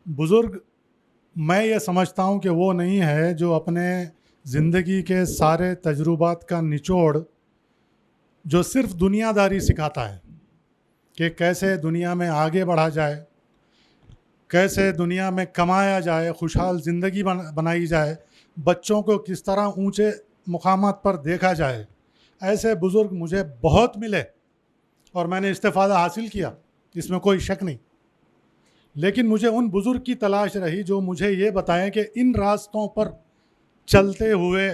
बुज़ुर्ग मैं ये समझता हूँ कि वो नहीं है जो अपने ज़िंदगी के सारे तजुर्बात का निचोड़ जो सिर्फ दुनियादारी सिखाता है कि कैसे दुनिया में आगे बढ़ा जाए, कैसे दुनिया में कमाया जाए, खुशहाल ज़िंदगी बनाई जाए, बच्चों को किस तरह ऊंचे मुकामात पर देखा जाए। ऐसे बुज़ुर्ग मुझे बहुत मिले और मैंने इस्तेफ़ादा हासिल किया, इसमें कोई शक नहीं। लेकिन मुझे उन बुज़ुर्ग की तलाश रही जो मुझे ये बताएं कि इन रास्तों पर चलते हुए,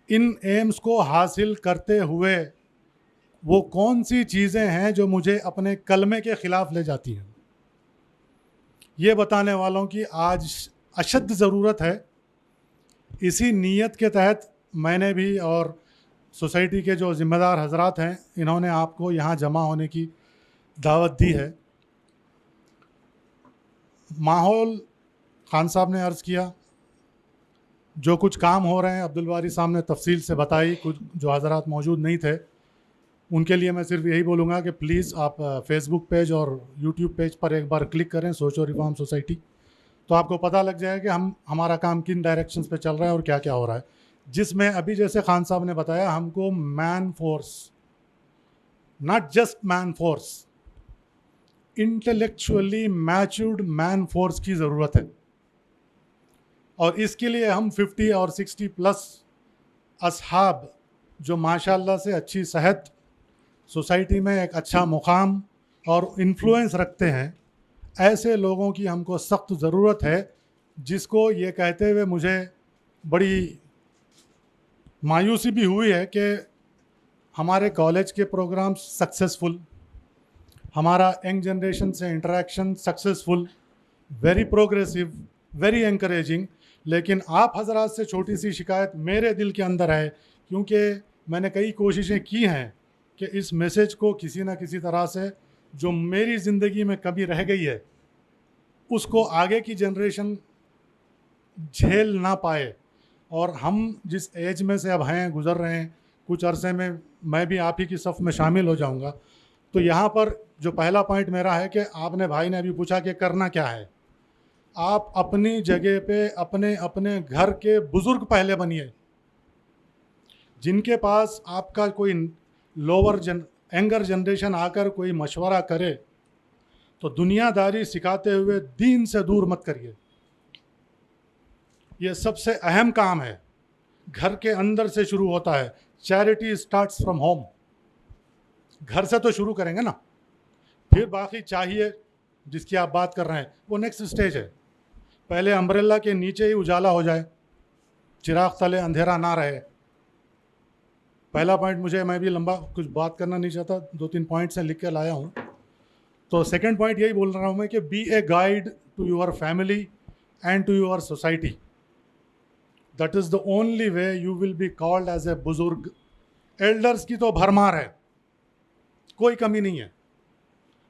इन एम्स को हासिल करते हुए वो कौन सी चीज़ें हैं जो मुझे अपने कलमे के ख़िलाफ़ ले जाती हैं। ये बताने वालों की आज अशद ज़रूरत है। इसी नीयत के तहत मैंने भी और सोसाइटी के जो ज़िम्मेदार हजरात हैं, इन्होंने आपको यहाँ जमा होने की दावत दी है। माहौल खान साहब ने अर्ज़ किया, जो कुछ काम हो रहे हैं अब्दुल बारी साहब ने तफसील से बताई। कुछ जो हजरात मौजूद नहीं थे उनके लिए मैं सिर्फ यही बोलूँगा कि प्लीज़ आप फेसबुक पेज और यूट्यूब पेज पर एक बार क्लिक करें, सोचो रिफॉर्म सोसाइटी, तो आपको पता लग जाए कि हमारा काम किन डायरेक्शंस पे चल रहा है और क्या क्या हो रहा है। जिसमें अभी जैसे खान साहब ने बताया, हमको man force, not just man force, intellectually matured man force की ज़रूरत है। और इसके लिए हम 50 और 60 प्लस असहाब जो माशाल्लाह से अच्छी सेहत, सोसाइटी में एक अच्छा मुकाम और इन्फ्लुएंस रखते हैं, ऐसे लोगों की हमको सख्त ज़रूरत है। जिसको ये कहते हुए मुझे बड़ी मायूसी भी हुई है कि हमारे कॉलेज के प्रोग्राम सक्सेसफुल, हमारा यंग जनरेशन से interaction successful, very progressive, very encouraging, लेकिन आप हजरात से छोटी सी शिकायत मेरे दिल के अंदर है, क्योंकि मैंने कई कोशिशें की हैं कि इस मैसेज को किसी न किसी तरह से जो मेरी ज़िंदगी में कभी रह गई है उसको आगे की जनरेशन झेल ना पाए। और हम जिस एज में से अब हैं, गुज़र रहे हैं, कुछ अरसे में मैं भी आप ही की सफ़ में शामिल हो जाऊंगा। तो यहाँ पर जो पहला पॉइंट मेरा है कि आपने भाई ने अभी पूछा कि करना क्या है। आप अपनी जगह पे अपने अपने घर के बुज़ुर्ग पहले बनिए। जिनके पास आपका कोई लोअर यंगर जनरेशन आकर कोई मशवरा करे तो दुनियादारी सिखाते हुए दीन से दूर मत करिए। ये सबसे अहम काम है, घर के अंदर से शुरू होता है। Charity starts from home. घर से तो शुरू करेंगे ना, फिर बाकी चाहिए जिसकी आप बात कर रहे हैं वो नेक्स्ट स्टेज है। पहले अम्ब्रेला के नीचे ही उजाला हो जाए, चिराग तले अंधेरा ना रहे। पहला पॉइंट मुझे, मैं भी लंबा कुछ बात करना नहीं चाहता, 2-3 पॉइंट्स से लिख के लाया हूँ। तो सेकंड पॉइंट यही बोल रहा हूँ मैं कि be a guide to your family and to your society. That is the only way you will be called as a बुजुर्ग। एल्डर्स की तो भरमार है, कोई कमी नहीं है।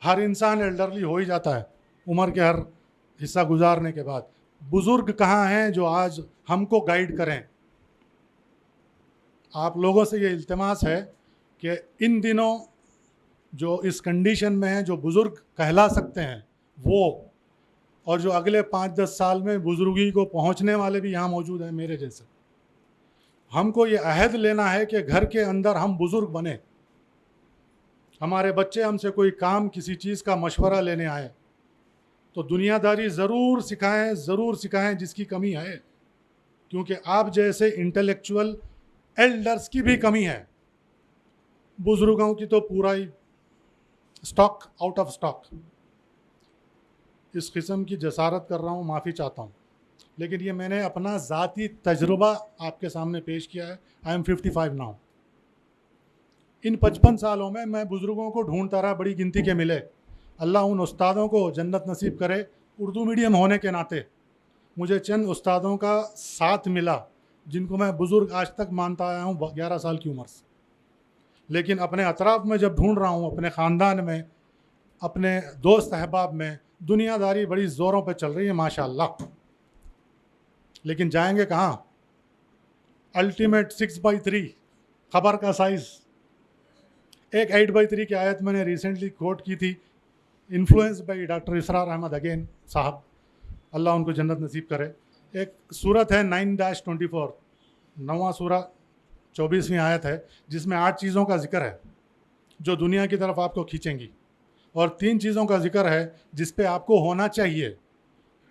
हर इंसान एल्डरली हो ही जाता है उम्र के हर हिस्सा गुजारने के बाद। बुजुर्ग कहाँ हैं जो आज हमको गाइड करें। आप लोगों से ये इल्तिमास है कि इन दिनों जो इस कंडीशन में हैं, जो बुज़ुर्ग कहला सकते हैं वो, और जो अगले 5-10 साल में बुज़ुर्गी को पहुंचने वाले भी यहाँ मौजूद हैं मेरे जैसे, हमको ये अहद लेना है कि घर के अंदर हम बुज़ुर्ग बने। हमारे बच्चे हमसे कोई काम, किसी चीज़ का मशवरा लेने आए तो दुनियादारी ज़रूर सिखाएं जिसकी कमी है, क्योंकि आप जैसे इंटेलेक्चुअल एल्डर्स की भी कमी है। बुज़ुर्गों की तो पूरा ही स्टॉक आउट ऑफ स्टॉक। इस किस्म की जसारत कर रहा हूँ, माफ़ी चाहता हूँ, लेकिन ये मैंने अपना ज़ाती तजुर्बा आपके सामने पेश किया है। I am 55 now. इन 55 सालों में मैं बुज़ुर्गों को ढूंढता रहा, बड़ी गिनती के मिले। अल्लाह उन उस्तादों को जन्नत नसीब करे। उर्दू मीडियम होने के नाते मुझे चंद उस्तादों का साथ मिला जिनको मैं बुज़ुर्ग आज तक मानता आया हूँ 11 साल की उम्र से। लेकिन अपने अतराफ़ में जब ढूंढ रहा हूँ, अपने ख़ानदान में, अपने दोस्त अहबाब में, दुनियादारी बड़ी ज़ोरों पे चल रही है माशाअल्लाह, लेकिन जाएंगे कहाँ। अल्टीमेट 6/3 खबर का साइज़। एक 8/3 की आयत मैंने रिसेंटली कोट की थी, influence by doctor Israr Ahmed again साहब, अल्लाह उनको जन्नत नसीब करे। एक सूरत है 9-24, 9वां सूरा 24वीं आयत है, जिसमें 8 चीज़ों का जिक्र है जो दुनिया की तरफ आपको खींचेंगी, और 3 चीज़ों का जिक्र है जिस पे आपको होना चाहिए।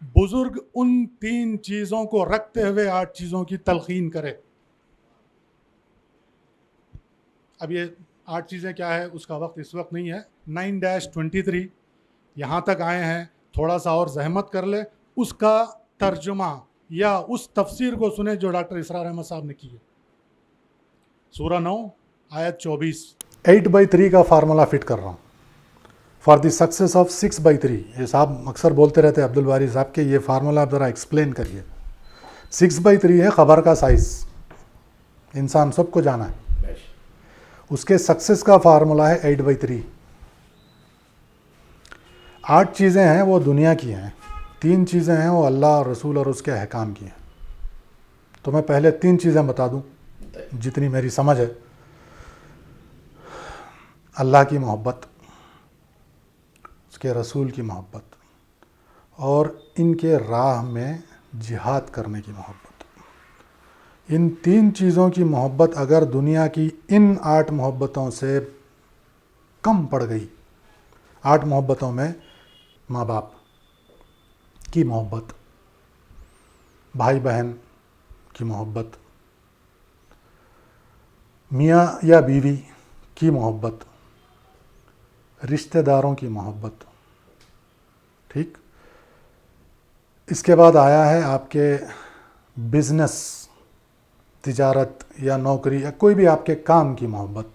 बुजुर्ग उन 3 चीज़ों को रखते हुए 8 चीज़ों की तलकीन करे। अब ये 8 चीज़ें क्या है उसका वक्त इस वक्त नहीं है। 9-23 यहाँ तक आए हैं, थोड़ा सा और जहमत कर ले, उसका तर्जुमा या उस तफसीर को सुने जो डॉक्टर इसरार अहमद साहब ने की है। सूरा 9 आयत 24। 8/3 का फार्मूला फिट कर रहा हूँ फॉर द सक्सेस ऑफ 6/3। ये साहब अक्सर बोलते रहते हैं अब्दुल बारी साहब के, ये फार्मूला आप ज़रा एक्सप्लेन करिए। 6/3 है खबर का साइज़, इंसान सबको जाना है। उसके सक्सेस का फार्मूला है 8/3। 8 चीज़ें हैं वो दुनिया की हैं, 3 चीज़ें हैं वो अल्लाह और रसूल और उसके अहकाम की हैं। तो मैं पहले 3 चीज़ें बता दूं जितनी मेरी समझ है। अल्लाह की मोहब्बत, उसके रसूल की मोहब्बत, और इनके राह में जिहाद करने की मोहब्बत। इन 3 चीज़ों की मोहब्बत अगर दुनिया की इन 8 मोहब्बतों से कम पड़ गई, 8 मोहब्बतों में माँ बाप की मोहब्बत, भाई बहन की मोहब्बत, मियाँ या बीवी की मोहब्बत, रिश्तेदारों की मोहब्बत, ठीक। इसके बाद आया है आपके बिजनेस, तिजारत या नौकरी या कोई भी आपके काम की मोहब्बत।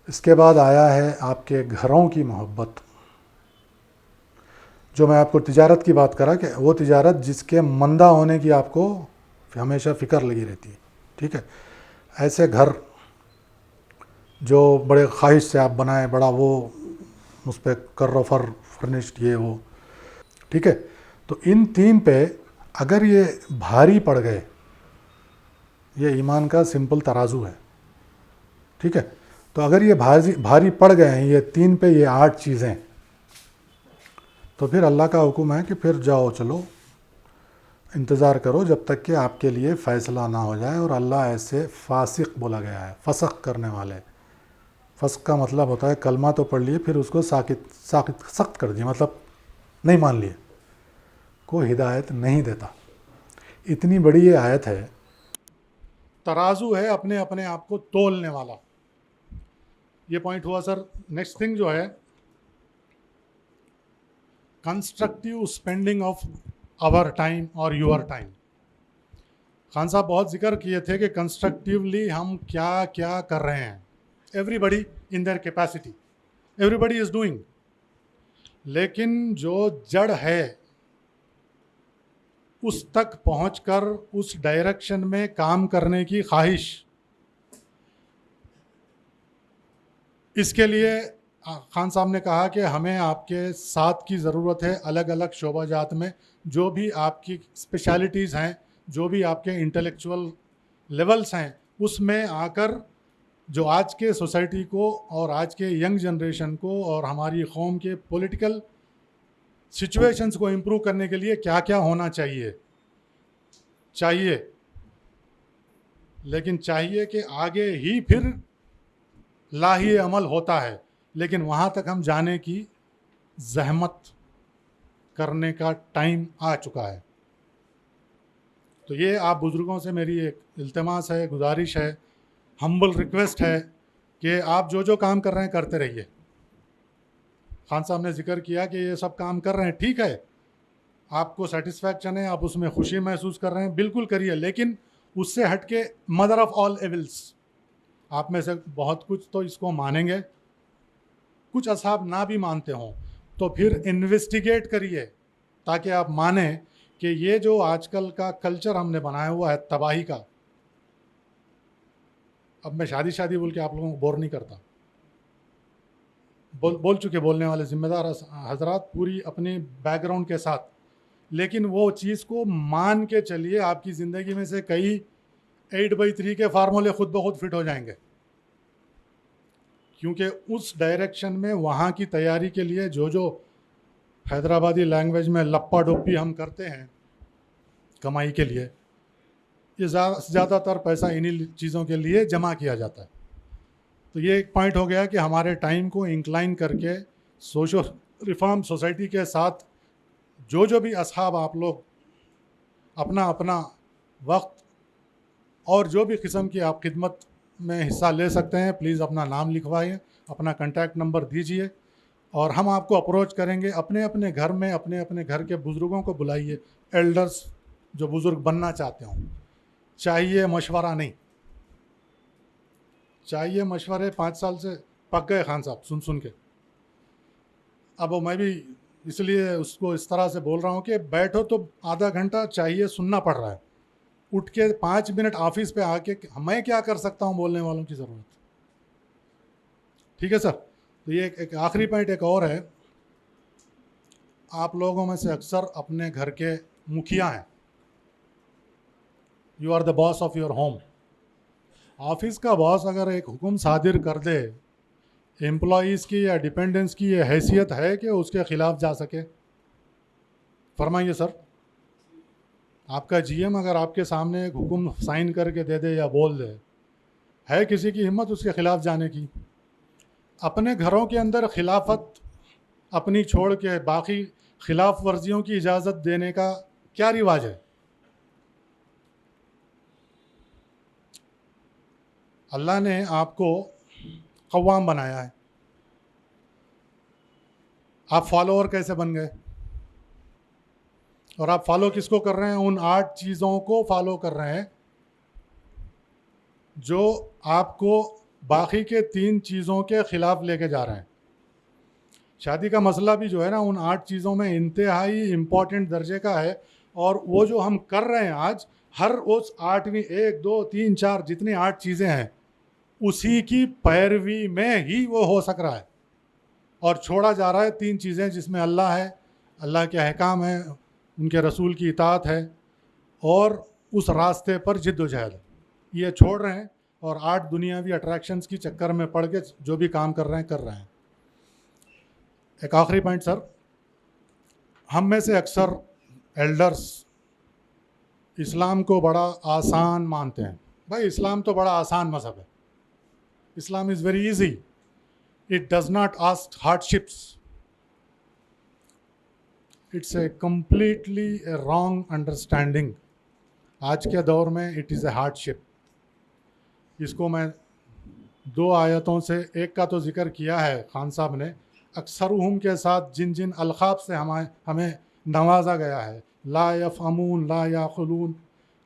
इसके बाद आया है आपके घरों की मोहब्बत। जो मैं आपको तिजारत की बात करा कि वो तिजारत जिसके मंदा होने की आपको हमेशा फ़िक्र लगी रहती है, ठीक है। ऐसे घर जो बड़े ख्वाहिश से आप बनाएं, बड़ा वो उस पर कर्रो फर्निश्ड ये वो, ठीक है। तो इन 3 पे अगर ये भारी पड़ गए, ये ईमान का सिंपल तराजू है, ठीक है। तो अगर ये भारी पड़ गए हैं ये 3 पे, ये 8 चीज़ें, तो फिर अल्लाह का हुक्म है कि फिर जाओ, चलो इंतज़ार करो जब तक कि आपके लिए फ़ैसला ना हो जाए। और अल्लाह ऐसे फासिक बोला गया है, फसक करने वाले। फस्क का मतलब होता है कलमा तो पढ़ लिए फिर उसको सख्त कर दिया, मतलब नहीं मान लिए, को हिदायत नहीं देता। इतनी बड़ी ये आयत है। तराजू है अपने अपने आप को तोलने वाला। ये पॉइंट हुआ सर। नेक्स्ट थिंग जो है constructive spending of our time और योर टाइम। खान साहब बहुत जिक्र किए थे कि कंस्ट्रक्टिवली हम क्या क्या कर रहे हैं। Everybody in their capacity, everybody is doing, लेकिन जो जड़ है उस तक पहुंचकर उस डायरेक्शन में काम करने की ख्वाहिश, इसके लिए खान साहब ने कहा कि हमें आपके साथ की ज़रूरत है अलग अलग शोबाजात में। जो भी आपकी स्पेशलिटीज़ हैं, जो भी आपके इंटेलेक्चुअल लेवल्स हैं, उसमें आकर जो आज के सोसाइटी को और आज के यंग जनरेशन को और हमारी कौम के पॉलिटिकल सिचुएशंस को इम्प्रूव करने के लिए क्या क्या होना चाहिए, लेकिन चाहिए कि आगे ही फिर लाही अमल होता है, लेकिन वहाँ तक हम जाने की जहमत करने का टाइम आ चुका है। तो ये आप बुज़ुर्गों से मेरी एक इल्तिमास है, गुजारिश है, हम्बल रिक्वेस्ट है कि आप जो जो काम कर रहे हैं करते रहिए। खान साहब ने जिक्र किया कि ये सब काम कर रहे हैं, ठीक है, आपको सेटिस्फैक्शन है, आप उसमें खुशी महसूस कर रहे हैं, बिल्कुल करिए, लेकिन उससे हट के मदर ऑफ़ ऑल एविल्स, आप में से बहुत कुछ तो इसको मानेंगे, कुछ असहाब ना भी मानते हों, तो फिर इन्वेस्टिगेट करिए ताकि आप माने कि ये जो आजकल का कल्चर हमने बनाया हुआ है तबाही का। अब मैं शादी बोल के आप लोगों को बोर नहीं करता, बोल चुके बोलने वाले ज़िम्मेदार हजरात पूरी अपनी बैकग्राउंड के साथ, लेकिन वो चीज़ को मान के चलिए, आपकी ज़िंदगी में से कई 8/3 के फार्मूले खुद ब खुद फिट हो जाएंगे। کیونکہ اس ڈائریکشن میں وہاں کی تیاری کے لیے جو حیدرآبادی لینگویج میں لپا ڈوپی ہم کرتے ہیں کمائی کے لیے، یہ زیادہ تر پیسہ انہی چیزوں کے لیے جمع کیا جاتا ہے. تو یہ ایک پوائنٹ ہو گیا کہ ہمارے ٹائم کو انکلائن کر کے سوشل ریفارم سوسائٹی کے ساتھ جو بھی اصحاب آپ لوگ اپنا اپنا وقت اور جو بھی قسم کی آپ خدمت میں حصہ لے سکتے ہیں، پلیز اپنا نام لکھوائیں، اپنا کنٹیکٹ نمبر دیجئے، اور ہم آپ کو اپروچ کریں گے. اپنے اپنے گھر میں اپنے اپنے گھر کے بزرگوں کو بلائیے، ایلڈرز جو بزرگ بننا چاہتے ہوں. چاہیے مشورہ نہیں، چاہیے مشورے. 5 سال سے پک گئے خان صاحب سن کے. اب میں بھی اس لیے اس کو اس طرح سے بول رہا ہوں کہ بیٹھو تو آدھا گھنٹہ چاہیے، سننا پڑ رہا ہے. اٹھ کے 5 منٹ آفس پہ آ کے میں کیا کر سکتا ہوں بولنے والوں کی ضرورت. ٹھیک ہے سر. تو یہ ایک آخری پوائنٹ ایک اور ہے. آپ لوگوں میں سے اکثر اپنے گھر کے مکھیا ہیں. You are the boss of your home. Office کا باس اگر ایک حکم صادر کر دے، امپلائیز کی یا ڈپینڈنس کی یہ حیثیت ہے کہ اس کے خلاف جا سکے؟ فرمائیے سر. آپ کا جی ایم اگر آپ کے سامنے ایک حکم سائن کر کے دے دے یا بول دے، ہے کسی کی ہمت اس کے خلاف جانے کی؟ اپنے گھروں کے اندر خلافت اپنی چھوڑ کے باقی خلاف ورزیوں کی اجازت دینے کا کیا رواج ہے؟ اللہ نے آپ کو قوام بنایا ہے. آپ فالوور کیسے بن گئے؟ اور آپ فالو کس کو کر رہے ہیں؟ ان 8 چیزوں کو فالو کر رہے ہیں جو آپ کو باقی کے 3 چیزوں کے خلاف لے کے جا رہے ہیں. شادی کا مسئلہ بھی جو ہے نا ان 8 چیزوں میں انتہائی امپورٹنٹ درجے کا ہے. اور وہ جو ہم کر رہے ہیں آج، ہر اس 8ویں 1 2 3 4 جتنی 8 چیزیں ہیں اسی کی پیروی میں ہی وہ ہو سک رہا ہے. اور چھوڑا جا رہا ہے 3 چیزیں جس میں اللہ ہے، اللہ کے احکام ہیں، ان کے رسول کی اطاعت ہے، اور اس راستے پر جد و جہد. یہ چھوڑ رہے ہیں اور 8 دنیاوی اٹریکشنز کی چکر میں پڑ کے جو بھی کام کر رہے ہیں. ایک آخری پوائنٹ سر. ہم میں سے اکثر ایلڈرز اسلام کو بڑا آسان مانتے ہیں. بھائی اسلام تو بڑا آسان مذہب ہے. Islam is very easy. It does not ask hardships. It's a completely a wrong understanding. آج کے دور میں it is a hardship. اس کو میں 2 آیتوں سے، ایک کا تو ذکر کیا ہے خان صاحب نے، اکثرہم کے ساتھ جن القاب سے ہمیں نوازا گیا ہے، لا یفہمون، لا یعقلون،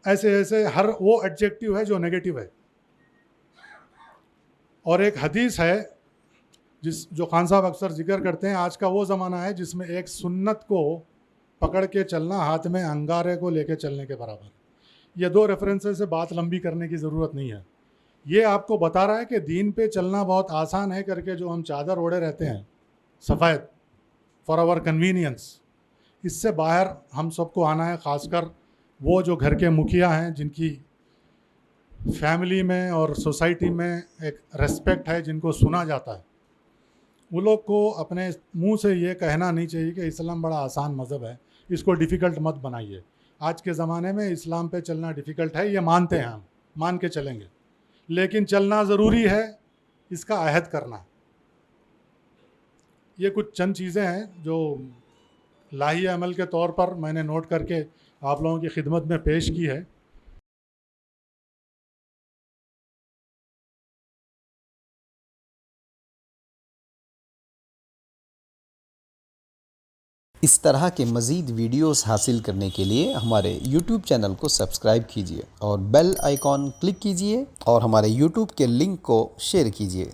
ایسے ہر وہ ایڈجیکٹیو ہے جو نیگیٹو ہے. اور ایک حدیث ہے جو خان صاحب اکثر ذکر کرتے ہیں، آج کا وہ زمانہ ہے جس میں ایک سنت کو پکڑ کے چلنا ہاتھ میں انگارے کو لے کے چلنے کے برابر ہے. یہ 2 ریفرنسز سے بات لمبی کرنے کی ضرورت نہیں ہے. یہ آپ کو بتا رہا ہے کہ دین پہ چلنا بہت آسان ہے کر کے جو ہم چادر اوڑے رہتے ہیں سفید فار آور کنوینئنس، اس سے باہر ہم سب کو آنا ہے. خاص کر وہ جو گھر کے مکھیا ہیں، جن کی فیملی میں اور سوسائٹی میں ایک ریسپیکٹ ہے، جن کو سنا جاتا ہے، وہ لوگ کو اپنے منہ سے یہ کہنا نہیں چاہیے کہ اسلام بڑا آسان مذہب ہے، اس کو ڈیفیکلٹ مت بنائیے. آج کے زمانے میں اسلام پہ چلنا ڈیفیکلٹ ہے، یہ مانتے ہیں، ہم مان کے چلیں گے، لیکن چلنا ضروری ہے، اس کا عہد کرنا. یہ کچھ چند چیزیں ہیں جو لاہی عمل کے طور پر میں نے نوٹ کر کے آپ لوگوں کی خدمت میں پیش کی ہے. اس طرح کے مزید ویڈیوز حاصل کرنے کے لیے ہمارے یوٹیوب چینل کو سبسکرائب کیجیے اور بیل آئیکن کلک کیجیے اور ہمارے یوٹیوب کے لنک کو شیئر کیجیے.